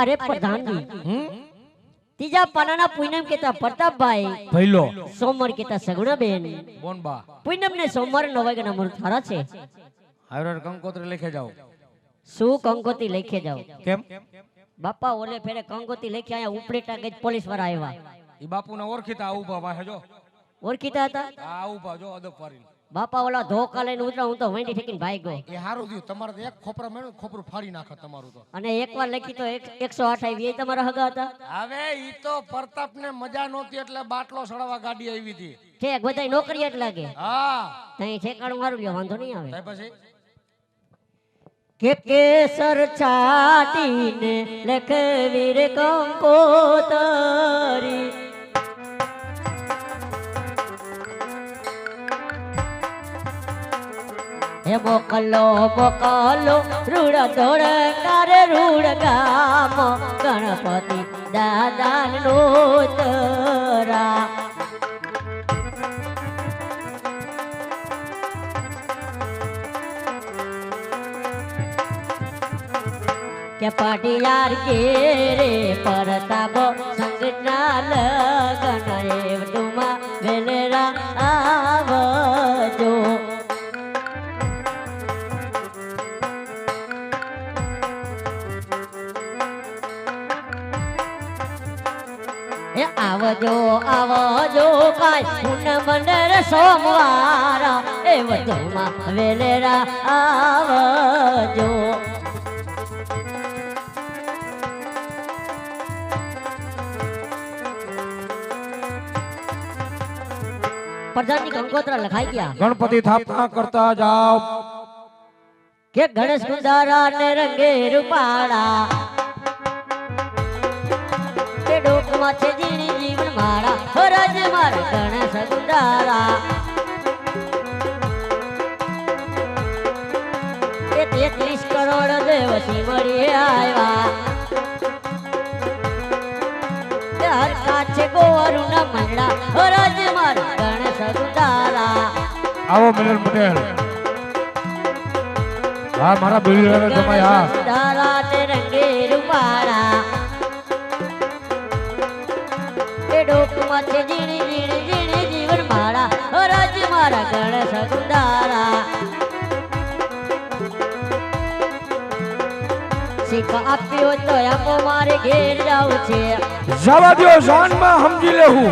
अरे प्रधान जी तीजा पानाना पूनम केता प्रताप भाई भइलो सोमवार केता सगुणा बेन बोन बा पूनम ने सोमवार 9 वाग्याना मुहूर्त थारा छे हावरार कंकोत्री लेखे जाओ શું કંકોતી લખી જાવ કેમ બાપા ઓલે ફેરે કંકોતી લખી આયા ઉપરેટા ગઈ પોલીસ વાળા આવ્યા ઈ બાપુને ઓળખીતા આવું વાહે જો ઓળખીતા હતા આવું બા જો અદબ પારી બાપા ઓલા ધોકા લઈને ઉતરા હું તો વેંડી ઠેકીને ભાઈ ગયો એ હારું થયું તમારે તો એક ખોપરા મેણું ખોપરું ફાડી નાખે તમારું તો અને એકવાર લખી તો 108 આવી એ તમારા હગા હતા હવે ઈ તો પ્રતાપને મજા નહોતી એટલે બાટલો સડાવા ગાડી આવી હતી ઠેક બધાય નોકરિયાત લાગે હા તઈ ઠેકાણું મારું લ્યો વાંધો નહીં આવે તઈ પછી કે કેસર છાટીને લખવીર કંકોતરી હે મોકલો મોકલો રૂડ દોડ કરે રૂડ ગામ ગણપતિ દાદા નો તરા કે પાટિયાર કે રે પરતાપ સંગના લગન એવડુમાં વેલેરા આવજો એ આવજો આવજો કાય પૂનમ મંડળ સોમવાર એવડુમાં વેલેરા આવજો प्रधान जी कंकोत्रा लखाई गया गणपति स्थापना करता जाओ के गणेश कुंदारा ने रंगे रूपाड़ा के डोक माथे जीनी जीवन मारा हो राज मार गणेश कुंदारा के 33 करोड़ देवसी मरी आया हर काछे गोरू न मंडा हो राज मार गणेश कुंदारा आओ मिलन पटेल हां मारा बिल्डर जमाई हां कुंदारा ते रंगे रूपाड़ा ए डोक माथे जीणी जीणी जीणी जीवन मारा हो राज मारा गणेश कुंदारा सीखा आप्यो तो आपो मारे घेर जाऊ छे जवा दियो जान में समझी लेहू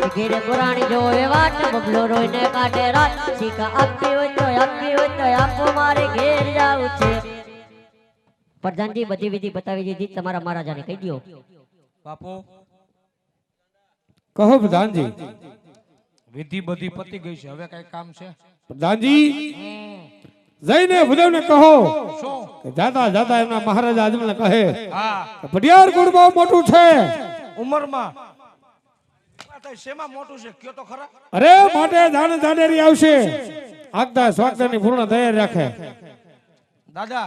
घेरे पुरानी जोवे वाट बबलो रोईने काटे रात सीखा आप्यो तो आपो मारे घेर जाऊ छे प्रधान जी बधी विधि बतावी दीधी तमारा महाराजाने कही दियो बापू कहो प्रधान जी विधि बधी पति गई છે હવે કઈ કામ છે प्रधान जी જઈને ભદેવને કહો શું કે જાતા જાતા એમના મહારાજા આજમને કહે હા ભડિયાર ગુણ બહુ મોટું છે ઉંમરમાં શેમાં મોટું છે કયો તો ખરા અરે માટે જાણે જાડેરી આવશે આગતા સ્વાગતની પૂર્ણ તૈયાર રાખે દાદા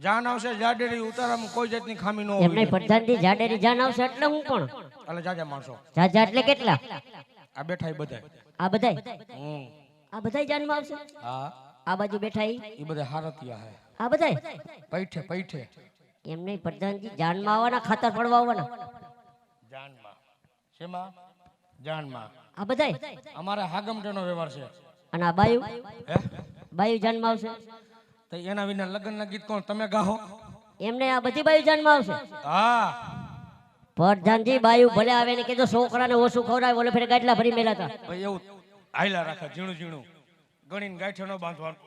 જાન આવશે જાડેરી ઉતારામાં કોઈ જાતની ખામી ન હોય એમને પ્રધાનજી જાડેરી જાન આવશે એટલે હું પણ એટલે જાજા માણસો જાજા એટલે કેટલા આ બેઠા બધાય આ બધાય હમ આ બધાય જાનમાં આવશે હા આ બાજુ બેઠા ઈ બધા હારતિયા હે આ બધાય પૈઠે પૈઠે એમને પ્રધાનજી જાનમાં આવવાના ખાતર પડવા આવવાના જાનમાં શેમાં જાનમાં આ બધાય અમારે હાગમટેનો વ્યવહાર છે અને આ બાયુ હે બાયુ જાનમાં આવશે તો એના વિના લગ્નના ગીત કોણ તમે ગાહો એમને આ બધી બાયુ જાનમાં આવશે હા પ્રધાનજી બાયુ ભલે આવે ને કીધું છોકરાને ઓછું ખવડાવે ઓલે ફેરે ગાટલા ભરી મેલા હતા ભાઈ એવું હાયલા રાખે ઝીણું ઝીણું ગણીને ગાંઠે ન બાંધવાનું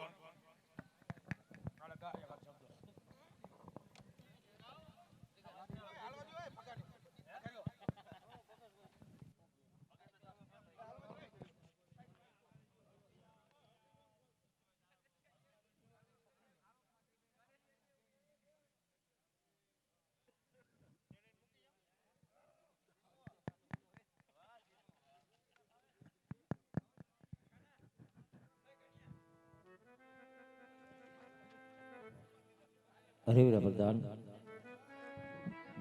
હરિવીરા પ્રધાન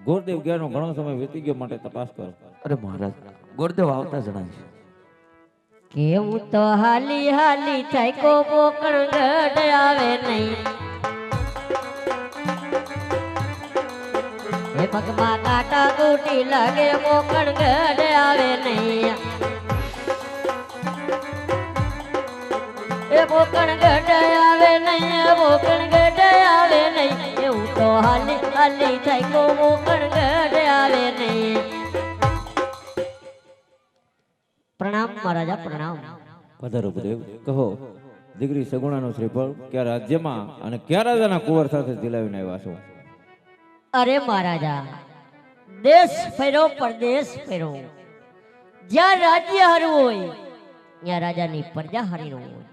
ગોરદેવ ગયાનો ઘણો સમય વીતી ગયો માટે તપાસ કરો. અરે મહારાજ ગોરદેવ આવતા જણાય છે. કે હું તો હાલી હાલી થાય કો પોકણ ગઢ આવે નહીં પગમાં કાંટા તૂટી લાગે મોકણ ગઢ આવે નહીં એ મોકણ ગઢ આવે નહીં મોકણ ગઢ આવે નહીં એવું તો હાલી હાલી થાય કો મોકણ ગઢ આવે નહીં પ્રણામ મહારાજા પ્રણામ પધારો ભૂદેવ કહો દીકરી સગુણાનો શ્રીફળ ક્યાં રાજ્યમાં અને ક્યાં રાજાના કુંવર સાથે દિલાવીને આવ્યા છો? અરે મહારાજા દેશ ફેરો પરદેશ ફેરો જ્યાં રાજ્ય હારું હોય ત્યાં રાજાની પ્રજા હારી નો હોય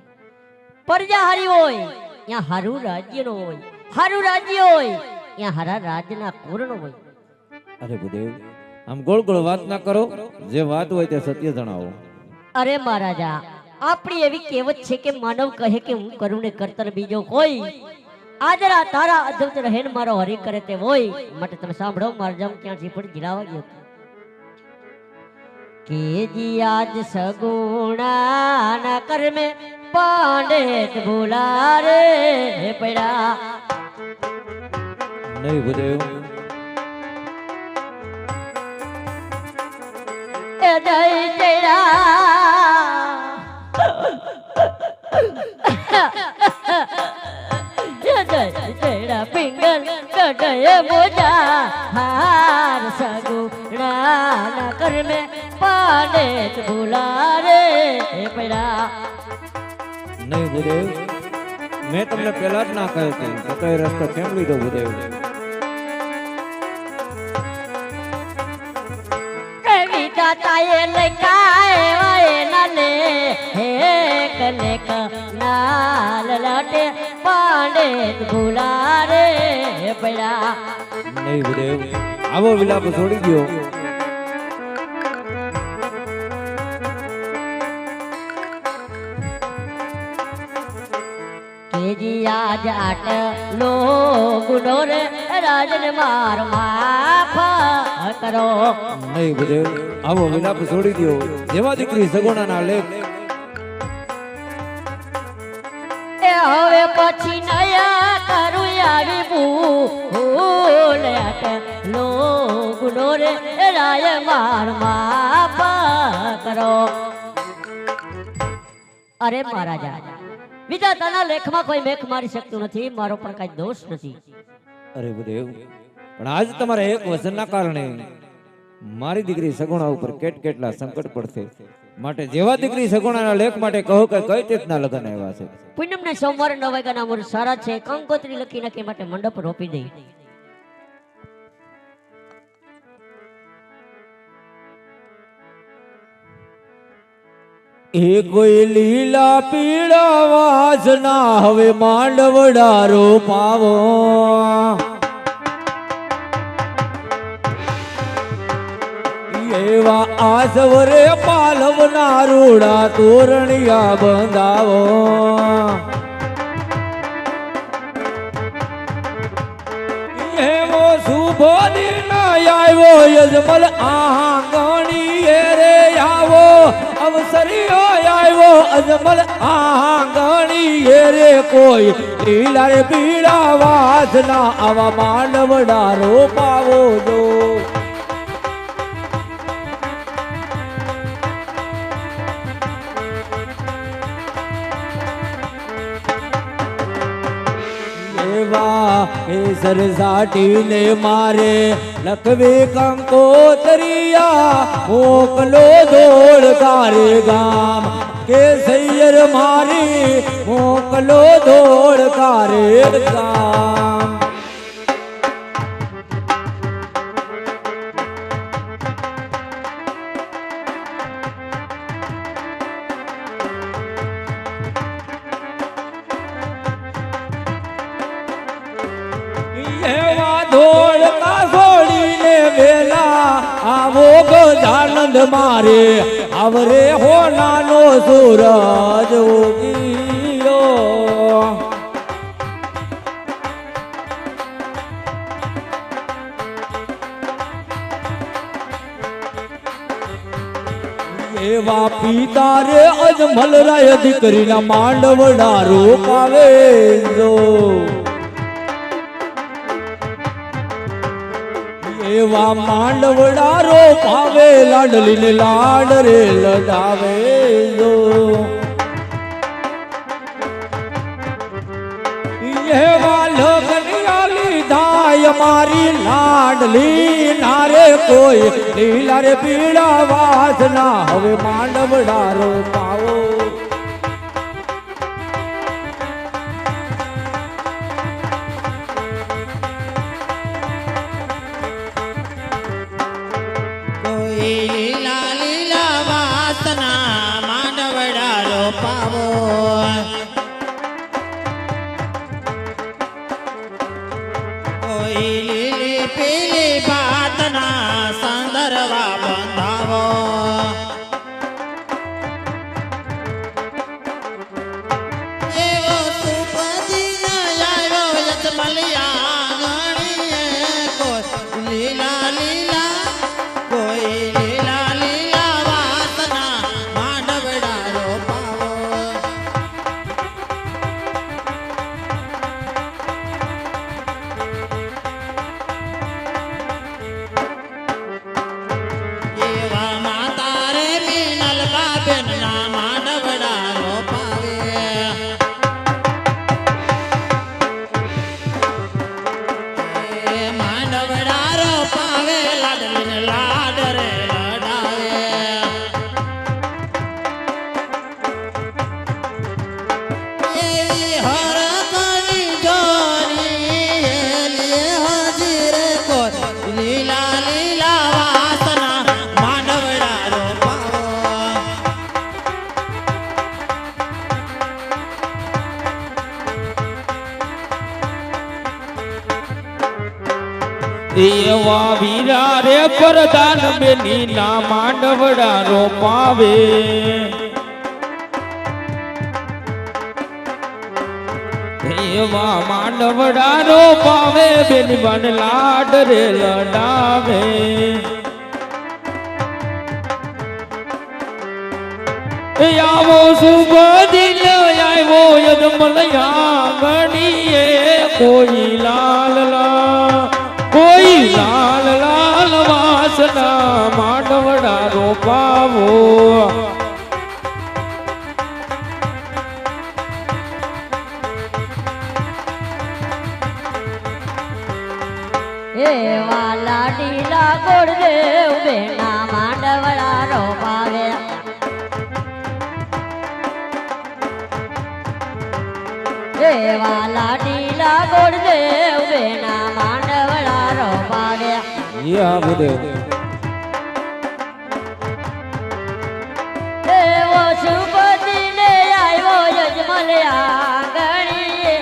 પ્રજા હારી હોય ત્યાં હારું રાજ્ય નો હોય હારું રાજ્ય હોય ત્યાં હારા રાજના કુંવરનો હોય અરે ભૂદેવ આમ ગોળ ગોળ વાત ના કરો, જે વાત હોય તે સત્ય જણાવો. અરે મહારાજા આપણી એવી કહેવત છે કે માનવ કહે કે હું કરું ને કરતર બીજો કોઈ આદરા તારા અદ્ભુત રહેન મારો હરી કરે તે હોય માટે તમે સાંભળો માર જમ ક્યાંથી પણ જીરાવા ગયો કે જી આજ સગુણા ના કર્મે પાંડેત ભૂલા રે પડ્યા નહીં ભૂદેવ, એ દઈ ચડા પિંગલ કડે મોજા હાર સગુણા કર્મે પાંડેત ભૂલા રે પડ્યા નહીં ભૂદેવ, મેં તમને પહેલા જ ના કહ્યું હતું તો તો એ રસ્તો કેમ લીધો ભૂદેવ? કવિતા તાએ લખાય વાય નાલે હે કલેક નાલ લટે પાંડેત ભૂલા રે પડ્યા નહીં ભૂદેવ, આવો વિલાપ છોડી દો. કેજી આજ આટલો ગુનો રે રાજન માર માફ કરો નહીં ભૂદેવ, આવો વિલાપ છોડી દો. જેવા દીકરી સગુણાના લેખ એ હવે પછી નયા કરું આવી ભૂલ આટલો ગુનો રે રાય માર માફ કરો. અરે મહારાજા વિધાતાના લેખમાં કોઈ મેખ મારી શકતું નથી, મારો પણ કઈ દોષ નથી. અરે ભૂદેવ, પણ આજ તમારા એક વચનના કારણે મારી દીકરી સગુણા ઉપર કેટલા સંકટ પડશે, માટે જેવા દીકરી સગુણાના લેખ માટે કહો કે કઈ રીતના લગ્ન આવ્યા છે? પૂનમ ને સોમવારે 9 વાગ્યાના મુહૂર્ત સારા છે, કંકોત્રી લખી નાખી માટે મંડપ રોપી દઈ. એ કોઈ લીલા પીળા વાસના હવે માંડવડા રોપાવો, એવા આસવરે પાલવના રૂડા તોરણિયા બંધાવો. એવો શુભો દિન આવ્યો યજમલ આંગણી રે આવો, અવસરીઓ આવ્યો અજમલ આંગણી રે કોઈ લીલા રે પીળા વાસના આવા માંડવડા રોપાવો જો. કેસર સાટીને મારે લખવે કંકોતરિયા મોકલો દોડ તારે ગામ, કે સૈયર મારી મોકલો દોડ તારે ગામ. આવો ગજાનંદ મારે આવરે હો નાનો સૂરજ ઉગીયો, એવા પિતા રે અજમલ રાય દીકરીના માંડવડા રોપાવે જો. એવા માંડવડારો પાવે લાડલીને લાડ રે લડાવે જો એવા લગનિયા લીધા મારી લાડલી નારે કોઈ લીલા રે પીળા વાસના હવે માંડવડારો પાવો લીલા લીલા વાસના માંડવડારો પાવો કોઈ લીલી પીલી ભાતના સંદર્ભા બંધાવો એવો સુપદિન આવ્યો યજમલિયા ગણીએ કોઈ લીલા લીલા કોઈ લીલા લીલા વાસના માંડવડારો પાવો એવા માતા રે મીનલ બાબેનના માંડવડારો પાવે માંડવડારો પાવે લાડલીને લાડ રે લડાવે એવી હરકની જોરી એલી હજી રે કોઈ લીલા લીલા વાસના માંડવડારો પાવો એવા વીરા રે પ્રધાન બેની ના માંડવડારો પાવે એવા માંડવડારો પાવે બેની બન લાડ રે લડાવે આવો શુભ દિન આવ્યો યજમલયા ગણીએ કોઈ લાલ લા કોઈ લાલ લાલ વાસના માંડવડારો પાવો એવા લાડીલા ગોળદેવ બેના માંડવડારો પાવે એવા લાડીલા ગોળદેવ બેના માંડવડારો પાવે યા બુદેવ એવો શુભ દિને આવ્યો યજમલિયા ગણીએ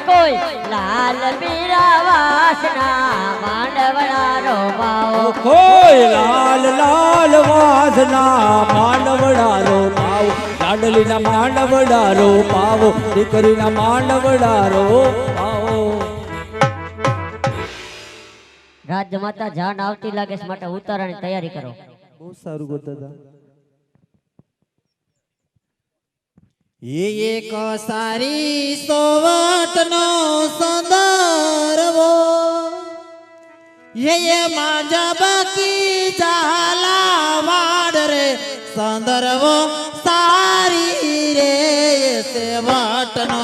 કોઈ લાલ પીળા વાસના માંડવડારો પાવો કોઈ લાલ લાલ વાસના માંડવડારો પાવો લાડલીના માંડવડારો પાવો દીકરીના માંડવડારો પાવો રાજ જમાતા જાન આવતી લાગે છે માટે ઉતારાની તૈયારી કરો બહુ સારું ગોતા એક સારી સોવટનો સંદર્ભો ये माजा बाकी चाला वाड रे संदर्भो सारी रे सेवटनो